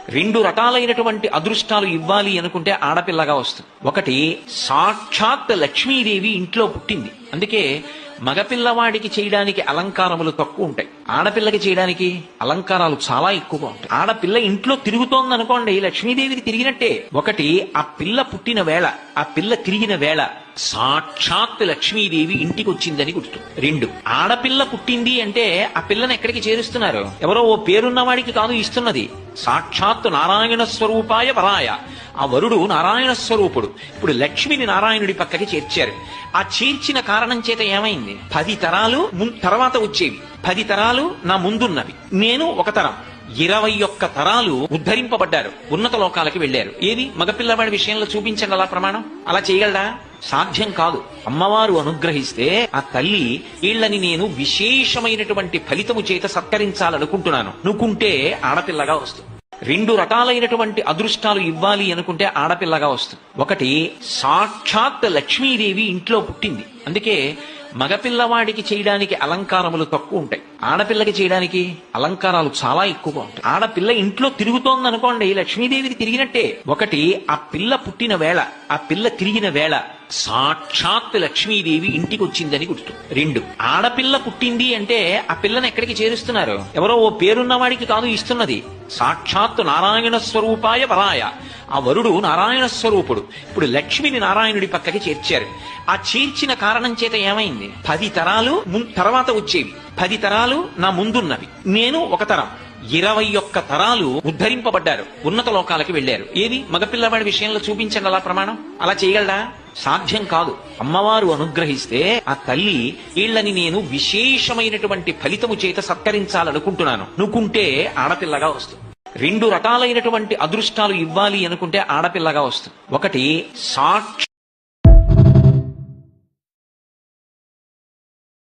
రెండు రకాలైనటువంటి అదృష్టాలు ఇవ్వాలి అనుకుంటే ఆడపిల్లగా వస్తుంది. ఒకటి, సాక్షాత్ లక్ష్మీదేవి ఇంట్లో పుట్టింది. అందుకే మగపిల్లవాడికి చేయడానికి అలంకారములు తక్కువ ఉంటాయి, ఆడపిల్లకి చేయడానికి అలంకారాలు చాలా ఎక్కువగా ఉంటాయి. ఆడపిల్ల ఇంట్లో తిరుగుతోంది అనుకోండి, లక్ష్మీదేవికి తిరిగినట్టే. ఒకటి, ఆ పిల్ల పుట్టిన వేళ, ఆ పిల్ల తిరిగిన వేళ సాక్షాత్ లక్ష్మీదేవి ఇంటికి వచ్చిందని గుర్తు. రెండు, ఆడపిల్ల పుట్టింది అంటే ఆ పిల్లని ఎక్కడికి చేరుస్తున్నారు? ఎవరో ఓ పేరున్న వాడికి కాదు ఇస్తున్నది, సాక్షాత్ నారాయణ స్వరూపాయ వరాయ. ఆ వరుడు నారాయణ స్వరూపుడు. ఇప్పుడు లక్ష్మిని నారాయణుడి పక్కకి చేర్చారు. ఆ చేర్చిన కారణం చేత ఏమైంది? 10 తరాలు తర్వాత వచ్చేవి, 10 తరాలు నా ముందున్నవి, నేను ఒక తరం, 21 తరాలు ఉద్ధరింపబడ్డారు, ఉన్నత లోకాలకి వెళ్లారు. ఏది మగపిల్లవాడి విషయంలో చూపించండి అలా ప్రమాణం. అలా చేయగలడా? సాధ్యం కాదు. అమ్మవారు అనుగ్రహిస్తే ఆ తల్లి వీళ్ళని నేను విశేషమైనటువంటి ఫలితము చేత సత్కరించాలనుకుంటున్నాను అనుకుంటే ఆడపిల్లగా వస్తుంది. రెండు రకాలైనటువంటి అదృష్టాలు ఇవ్వాలి అనుకుంటే ఆడపిల్లగా వస్తుంది. ఒకటి, సాక్షాత్ లక్ష్మీదేవి ఇంట్లో పుట్టింది. అందుకే మగపిల్లవాడికి చేయడానికి అలంకారములు తక్కువ ఉంటాయి, ఆడపిల్లకి చేయడానికి అలంకారాలు చాలా ఎక్కువగా ఉంటాయి. ఆడపిల్ల ఇంట్లో తిరుగుతోంది అనుకోండి, లక్ష్మీదేవికి తిరిగినట్టే. ఒకటి, ఆ పిల్ల పుట్టిన వేళ, ఆ పిల్ల తిరిగిన వేళ సాక్షాత్ లక్ష్మీదేవి ఇంటికి వచ్చిందని గుర్తు. రెండు, ఆడపిల్ల పుట్టింది అంటే ఆ పిల్లని ఎక్కడికి చేరుస్తున్నారు? ఎవరో ఓ పేరున్న వాడికి కాదు ఇస్తున్నది, సాక్షాత్ నారాయణ స్వరూపాయ వరాయ. ఆ వరుడు నారాయణ స్వరూపుడు. ఇప్పుడు లక్ష్మిని నారాయణుడి పక్కకి చేర్చారు. ఆ చేర్చిన కారణం చేత ఏమైంది? 10 తరాలు తర్వాత వచ్చేవి, 10 తరాలు నా ముందున్నవి, నేను ఒక తరం, 21 తరాలు ఉద్ధరింపబడ్డారు, ఉన్నత లోకాలకి వెళ్లారు. ఏది మగపిల్లవాడి విషయంలో చూపించండి అలా ప్రమాణం. అలా చేయగలడా? సాధ్యం కాదు. అమ్మవారు అనుగ్రహిస్తే ఆ తల్లి వీళ్ళని నేను విశేషమైనటువంటి ఫలితము చేత సత్కరించాలనుకుంటున్నాను అనుకుంటే ఆడపిల్లగా వస్తుంది. రెండు రకాలైనటువంటి అదృష్టాలు ఇవ్వాలి అనుకుంటే ఆడపిల్లగా వస్తుంది. ఒకటి, సాక్షి